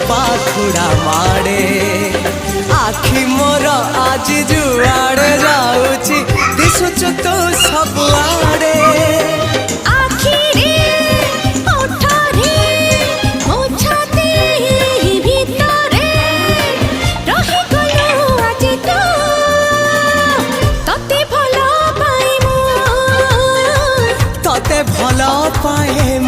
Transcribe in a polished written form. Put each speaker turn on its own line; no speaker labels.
पाखुड़ा मारे आखि मोर आज जुआड़े जाऊची दिशुचु तू सबुआड़े भल पाए